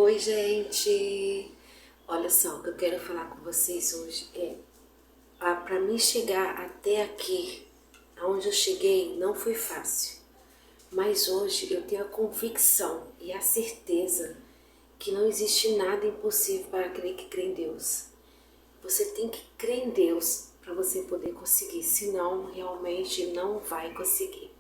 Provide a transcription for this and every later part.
Oi, gente! Olha só, o que eu quero falar com vocês hoje para mim chegar até aqui, aonde eu cheguei, não foi fácil. Mas hoje eu tenho a convicção e a certeza que não existe nada impossível para aquele que crê em Deus. Você tem que crer em Deus para você poder conseguir, senão realmente não vai conseguir.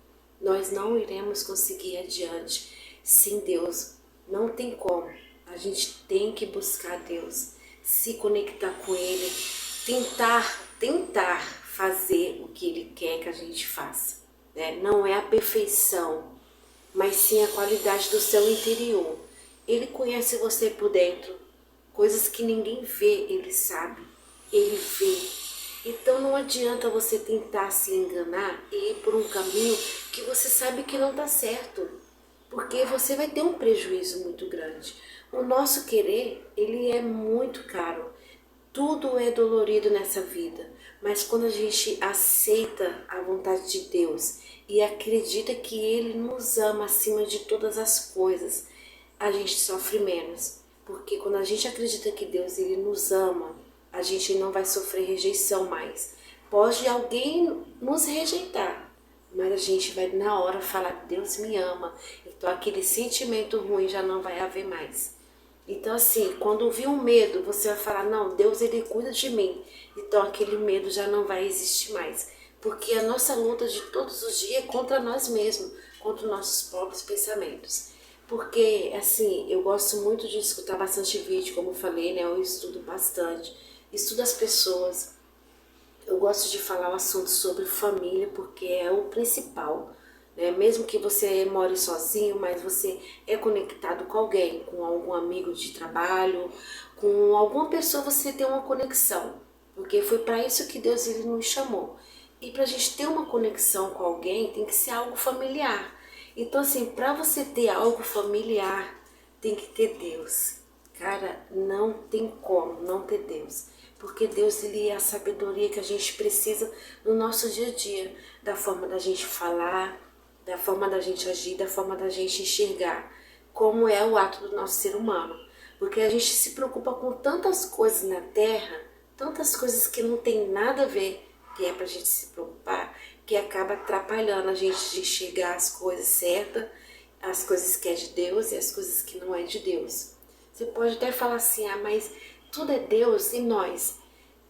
Nós não iremos conseguir adiante sem Deus, não tem como. A gente tem que buscar Deus, se conectar com Ele, tentar fazer o que Ele quer que a gente faça, né? Não é a perfeição, mas sim a qualidade do seu interior. Ele conhece você por dentro, coisas que ninguém vê, Ele sabe, Ele vê. Então não adianta você tentar se enganar e ir por um caminho que você sabe que não está certo, porque você vai ter um prejuízo muito grande. O nosso querer, ele é muito caro. Tudo é dolorido nessa vida, mas quando a gente aceita a vontade de Deus e acredita que Ele nos ama acima de todas as coisas, a gente sofre menos. Porque quando a gente acredita que Deus ele nos ama, a gente não vai sofrer rejeição mais. Pode alguém nos rejeitar, mas a gente vai na hora falar, Deus me ama. Então aquele sentimento ruim já não vai haver mais. Então assim, quando vir um medo, você vai falar, não, Deus ele cuida de mim. Então aquele medo já não vai existir mais. Porque a nossa luta de todos os dias é contra nós mesmos, contra os nossos próprios pensamentos. Porque assim, eu gosto muito de escutar bastante vídeo, como eu falei, né? Eu estudo bastante, estudo as pessoas. Eu gosto de falar o assunto sobre família porque é o principal, né? Mesmo que você more sozinho, mas você é conectado com alguém, com algum amigo de trabalho, com alguma pessoa você tem uma conexão, porque foi para isso que Deus ele nos chamou. E para a gente ter uma conexão com alguém tem que ser algo familiar. Então assim, para você ter algo familiar, tem que ter Deus. Cara, não tem como não ter Deus. Porque Deus ele é a sabedoria que a gente precisa no nosso dia a dia. Da forma da gente falar, da forma da gente agir, da forma da gente enxergar. Como é o ato do nosso ser humano. Porque a gente se preocupa com tantas coisas na Terra, tantas coisas que não tem nada a ver, que é pra gente se preocupar, que acaba atrapalhando a gente de enxergar as coisas certas, as coisas que é de Deus e as coisas que não é de Deus. Você pode até falar assim, ah, mas tudo é Deus e nós.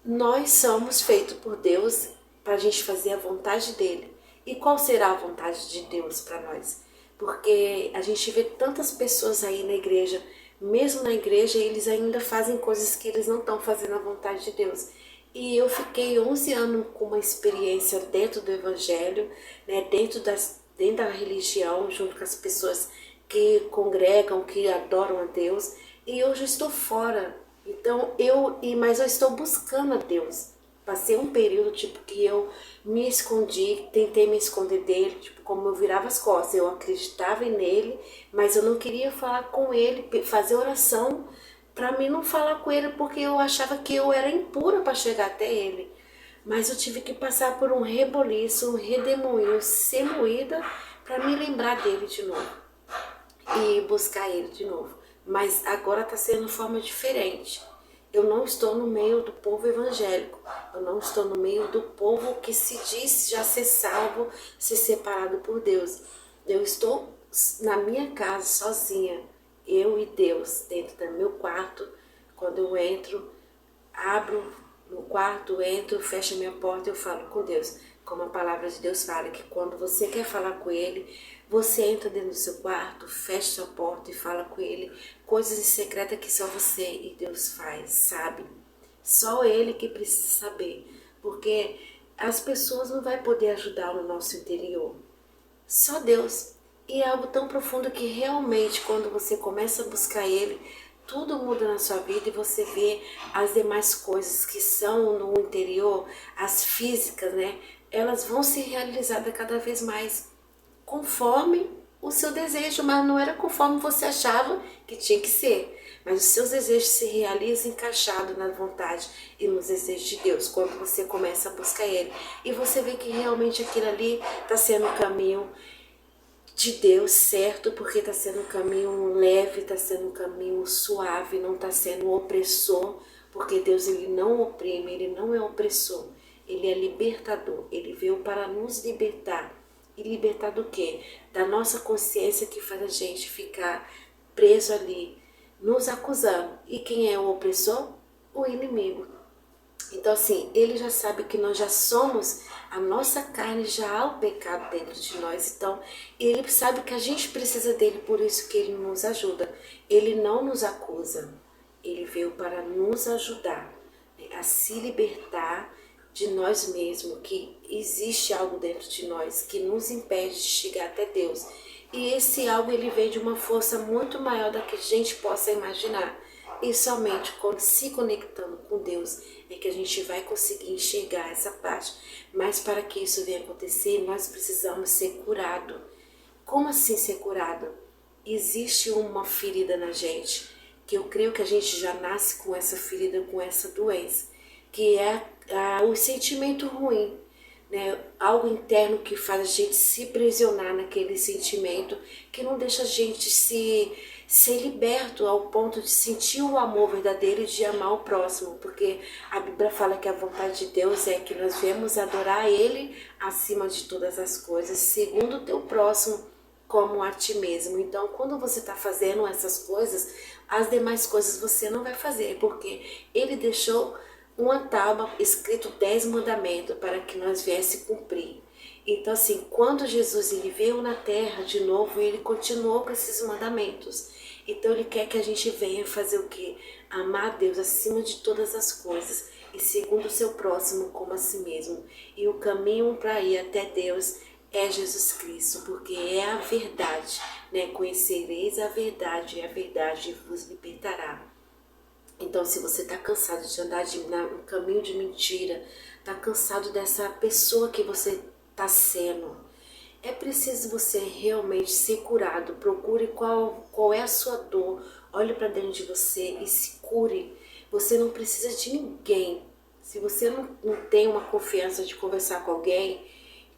Nós somos feitos por Deus para a gente fazer a vontade dEle. E qual será a vontade de Deus para nós? Porque a gente vê tantas pessoas aí na igreja, mesmo na igreja, eles ainda fazem coisas que eles não estão fazendo a vontade de Deus. E eu fiquei 11 anos com uma experiência dentro do Evangelho, né, dentro da religião, junto com as pessoas que congregam, que adoram a Deus, e hoje eu estou fora. Então mas eu estou buscando a Deus. Passei um período tipo que eu me escondi, tentei me esconder dele, tipo como eu virava as costas, eu acreditava nele, mas eu não queria falar com ele, fazer oração para mim não falar com ele porque eu achava que eu era impura para chegar até ele. Mas eu tive que passar por um reboliço, um redemoinho, ser moída para me lembrar dele de novo e buscar ele de novo. Mas agora está sendo de forma diferente. Eu não estou no meio do povo evangélico. Eu não estou no meio do povo que se diz já ser salvo, ser separado por Deus. Eu estou na minha casa sozinha, eu e Deus, dentro do meu quarto. Quando eu entro, abro no quarto, entro, fecho a minha porta e eu falo com Deus. Como a palavra de Deus fala, que quando você quer falar com Ele, você entra dentro do seu quarto, fecha sua porta e fala com Ele coisas secretas que só você e Deus faz, sabe? Só Ele que precisa saber, porque as pessoas não vão poder ajudar no nosso interior. Só Deus. E é algo tão profundo que realmente quando você começa a buscar Ele, tudo muda na sua vida e você vê as demais coisas que são no interior, as físicas, né? Elas vão se realizar cada vez mais conforme o seu desejo, mas não era conforme você achava que tinha que ser. Mas os seus desejos se realizam encaixados na vontade e nos desejos de Deus, quando você começa a buscar Ele. E você vê que realmente aquilo ali está sendo o caminho de Deus, certo? Porque está sendo um caminho leve, está sendo um caminho suave, não está sendo opressor, porque Deus ele não oprime, ele não é opressor, ele é libertador, ele veio para nos libertar. E libertar do quê? Da nossa consciência que faz a gente ficar preso ali, nos acusando. E quem é o opressor? O inimigo. Então assim, ele já sabe que nós já somos, a nossa carne já há o pecado dentro de nós. Então ele sabe que a gente precisa dele, por isso que ele nos ajuda. Ele não nos acusa, ele veio para nos ajudar, né, a se libertar de nós mesmos, que existe algo dentro de nós que nos impede de chegar até Deus. E esse algo ele vem de uma força muito maior da que a gente possa imaginar. E somente quando se conectando com Deus é que a gente vai conseguir enxergar essa parte. Mas para que isso venha acontecer, nós precisamos ser curados. Como assim ser curado? Existe uma ferida na gente, que eu creio que a gente já nasce com essa ferida, com essa doença, que é o sentimento ruim, né? Algo interno que faz a gente se aprisionar naquele sentimento, que não deixa a gente ser liberto ao ponto de sentir o amor verdadeiro e de amar o próximo, porque a Bíblia fala que a vontade de Deus é que nós viemos adorar Ele acima de todas as coisas, segundo o teu próximo como a ti mesmo. Então, quando você está fazendo essas coisas, as demais coisas você não vai fazer, porque Ele deixou uma tábua escrito 10 mandamentos para que nós viesse cumprir. Então assim, quando Jesus ele veio na terra de novo, ele continuou com esses mandamentos. Então ele quer que a gente venha fazer o quê? Amar a Deus acima de todas as coisas e segundo o seu próximo como a si mesmo. E o caminho para ir até Deus é Jesus Cristo, porque é a verdade, né? Conhecereis a verdade e a verdade vos libertará. Então, se você está cansado de andar no caminho de mentira, está cansado dessa pessoa que você está sendo, é preciso você realmente ser curado. Procure qual é a sua dor, olhe para dentro de você e se cure. Você não precisa de ninguém. Se você não tem uma confiança de conversar com alguém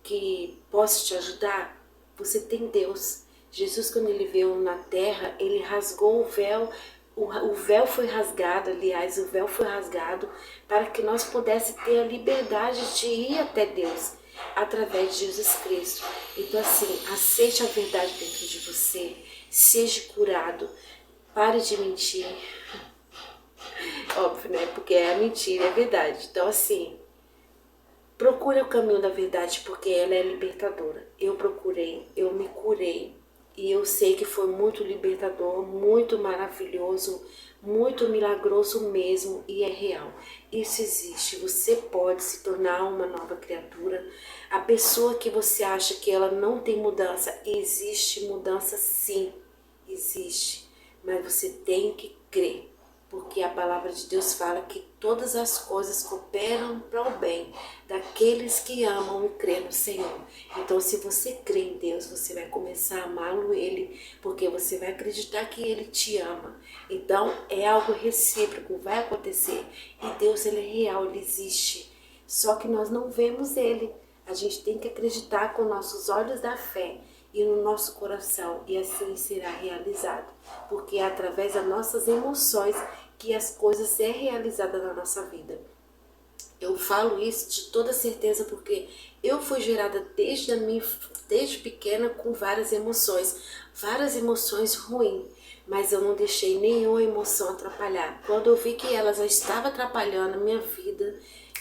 que possa te ajudar, você tem Deus. Jesus, quando ele veio na terra, ele rasgou o véu. O véu foi rasgado, aliás, o véu foi rasgado para que nós pudéssemos ter a liberdade de ir até Deus através de Jesus Cristo. Então assim, aceite a verdade dentro de você, seja curado, pare de mentir. Óbvio, né? Porque é a mentira, é a verdade. Então assim, procure o caminho da verdade, porque ela é libertadora. Eu procurei, eu me curei. E eu sei que foi muito libertador, muito maravilhoso, muito milagroso mesmo, e é real. Isso existe, você pode se tornar uma nova criatura. A pessoa que você acha que ela não tem mudança, existe mudança sim, existe. Mas você tem que crer, porque a palavra de Deus fala que todas as coisas cooperam para o bem daqueles que amam e creem no Senhor. Então, se você crê em Deus, você vai começar a amá-lo Ele, porque você vai acreditar que Ele te ama. Então, é algo recíproco, vai acontecer. E Deus, Ele é real, Ele existe. Só que nós não vemos Ele. A gente tem que acreditar com nossos olhos da fé e no nosso coração, e assim será realizado, porque é através das nossas emoções que as coisas é realizada na nossa vida. Eu falo isso de toda certeza porque eu fui gerada desde pequena com várias emoções ruins, mas eu não deixei nenhuma emoção atrapalhar. Quando eu vi que ela já estava atrapalhando a minha vida,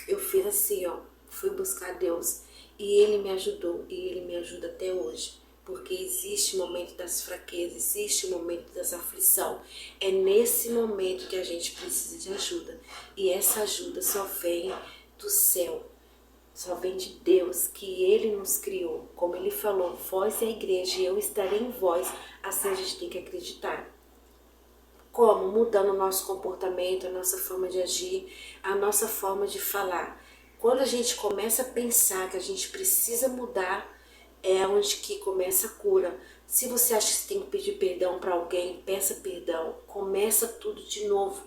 eu fiz assim, ó, fui buscar Deus e Ele me ajudou e Ele me ajuda até hoje. Porque existe o momento das fraquezas, existe o momento das aflição. É nesse momento que a gente precisa de ajuda. E essa ajuda só vem do céu, só vem de Deus, que Ele nos criou. Como Ele falou, vós é a igreja e eu estarei em vós. Assim a gente tem que acreditar. Como? Mudando o nosso comportamento, a nossa forma de agir, a nossa forma de falar. Quando a gente começa a pensar que a gente precisa mudar, é onde que começa a cura. Se você acha que você tem que pedir perdão para alguém, peça perdão. Começa tudo de novo.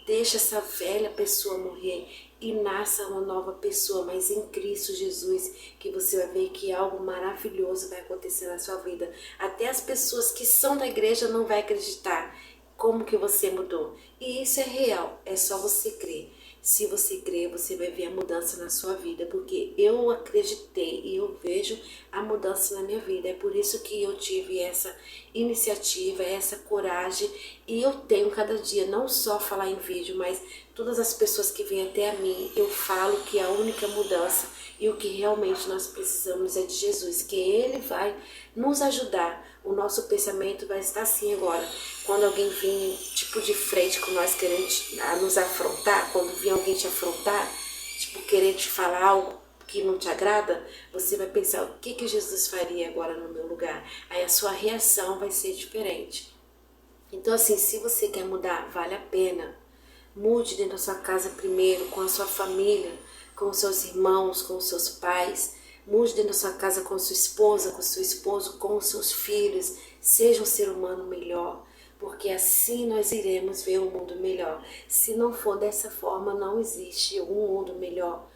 Deixa essa velha pessoa morrer e nasça uma nova pessoa, mas em Cristo Jesus, que você vai ver que algo maravilhoso vai acontecer na sua vida. Até as pessoas que são da igreja não vão acreditar como que você mudou. E isso é real, é só você crer. Se você crer, você vai ver a mudança na sua vida, porque eu acreditei e eu vejo a mudança na minha vida. É por isso que eu tive essa iniciativa, essa coragem, e eu tenho cada dia não só falar em vídeo, mas todas as pessoas que vêm até a mim, eu falo que a única mudança e o que realmente nós precisamos é de Jesus, que Ele vai nos ajudar. O nosso pensamento vai estar assim agora. Quando alguém vir tipo de frente com nós querendo nos afrontar, quando vir alguém te afrontar, tipo querer te falar algo que não te agrada, você vai pensar, o que Jesus faria agora no meu lugar? Aí a sua reação vai ser diferente. Então assim, se você quer mudar, vale a pena. Mude dentro da sua casa primeiro, com a sua família, com os seus irmãos, com os seus pais. Mude dentro da sua casa com a sua esposa, com o seu esposo, com os seus filhos. Seja um ser humano melhor, porque assim nós iremos ver um mundo melhor. Se não for dessa forma, não existe um mundo melhor,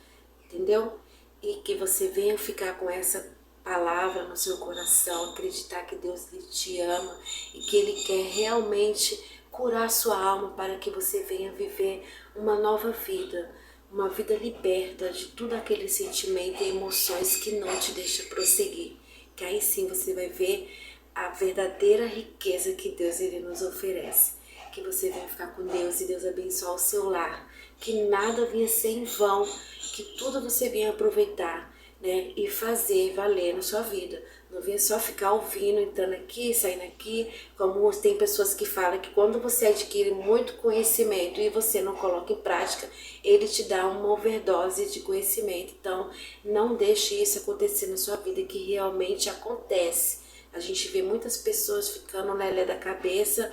entendeu? E que você venha ficar com essa palavra no seu coração, acreditar que Deus te ama e que Ele quer realmente curar sua alma para que você venha viver uma nova vida, uma vida liberta de tudo aquele sentimento e emoções que não te deixa prosseguir. Que aí sim você vai ver a verdadeira riqueza que Deus ele nos oferece. Que você venha ficar com Deus e Deus abençoe o seu lar. Que nada venha ser em vão, que tudo você venha aproveitar, né, e fazer valer na sua vida. Não venha só ficar ouvindo, entrando aqui, saindo aqui, como tem pessoas que falam que quando você adquire muito conhecimento e você não coloca em prática, ele te dá uma overdose de conhecimento. Então, não deixe isso acontecer na sua vida, que realmente acontece. A gente vê muitas pessoas ficando lelé da cabeça,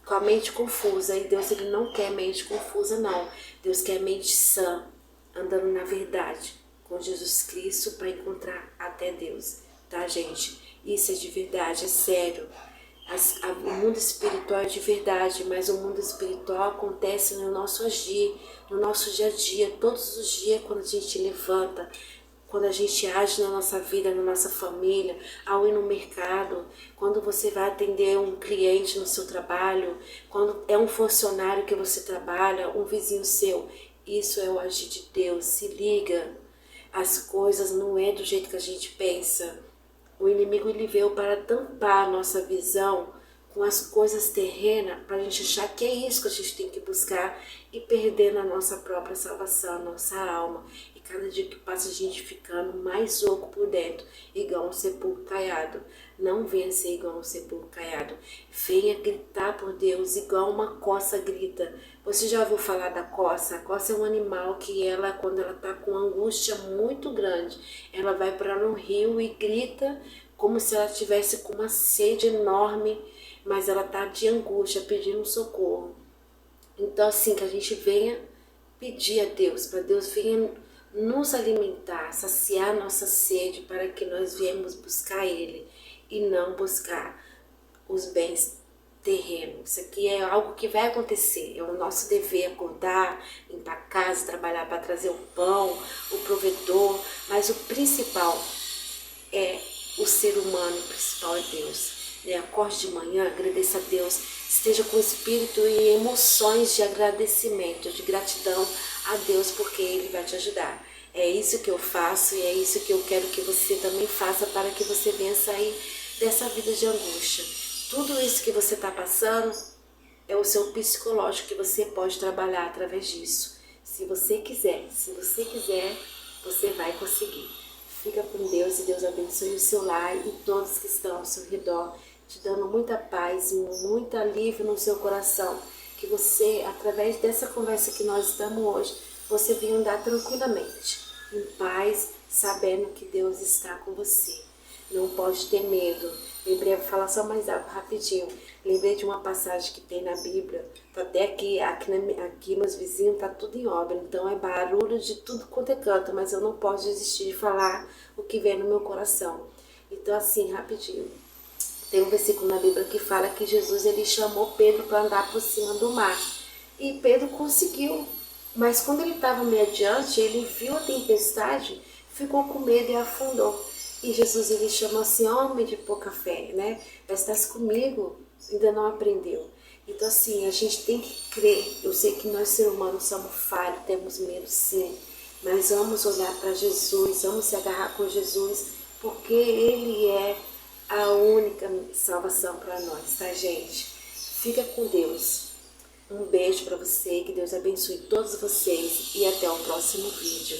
com a mente confusa, e Deus ele não quer mente confusa não. Deus quer mente sã, andando na verdade, com Jesus Cristo para encontrar até Deus, tá gente? Isso é de verdade, é sério. O mundo espiritual é de verdade, mas o mundo espiritual acontece no nosso agir, no nosso dia a dia, todos os dias quando a gente levanta, quando a gente age na nossa vida, na nossa família, ao ir no mercado, quando você vai atender um cliente no seu trabalho, quando é um funcionário que você trabalha, um vizinho seu. Isso é o agir de Deus, se liga. As coisas não é do jeito que a gente pensa. O inimigo ele veio para tampar a nossa visão com as coisas terrenas, para a gente achar que é isso que a gente tem que buscar e perdendo a nossa própria salvação, a nossa alma. E cada dia que passa a gente ficando mais oco por dentro, igual um sepulcro caiado. Não venha ser igual um sepulcro caiado. Venha gritar por Deus igual uma coça grita. Você já ouviu falar da coça? A coça é um animal que ela, quando ela está com angústia muito grande, ela vai para um rio e grita como se ela estivesse com uma sede enorme, mas ela está de angústia, pedindo socorro. Então assim, que a gente venha pedir a Deus, para Deus venha nos alimentar, saciar nossa sede, para que nós viemos buscar Ele e não buscar os bens terrenos. Isso aqui é algo que vai acontecer, é o nosso dever acordar, limpar a casa, trabalhar para trazer o pão, o provedor, mas o principal é o ser humano, o principal é Deus. Acorde de manhã, agradeça a Deus, esteja com espírito e emoções de agradecimento, de gratidão a Deus, porque Ele vai te ajudar. É isso que eu faço e é isso que eu quero que você também faça, para que você venha sair dessa vida de angústia. Tudo isso que você está passando é o seu psicológico que você pode trabalhar através disso. Se você quiser, você vai conseguir. Fica com Deus e Deus abençoe o seu lar e todos que estão ao seu redor, te dando muita paz e muito alívio no seu coração. Que você, através dessa conversa que nós estamos hoje, você venha andar tranquilamente, em paz, sabendo que Deus está com você. Não pode ter medo. Lembrei, vou falar só mais algo rapidinho. Lembrei de uma passagem que tem na Bíblia. Tá até aqui meus vizinhos, tá tudo em obra. Então é barulho de tudo quanto é canto, mas eu não posso desistir de falar o que vem no meu coração. Então assim, rapidinho. Tem um versículo na Bíblia que fala que Jesus ele chamou Pedro para andar por cima do mar. E Pedro conseguiu. Mas quando ele estava meio adiante, ele viu a tempestade, ficou com medo e afundou. E Jesus ele chama assim, homem de pouca fé, né? Mas estás comigo, ainda não aprendeu. Então assim, a gente tem que crer. Eu sei que nós seres humanos somos falhos, temos medo sim. Mas vamos olhar para Jesus, vamos se agarrar com Jesus, porque Ele é a única salvação para nós, tá gente? Fica com Deus. Um beijo para você, que Deus abençoe todos vocês e até o próximo vídeo.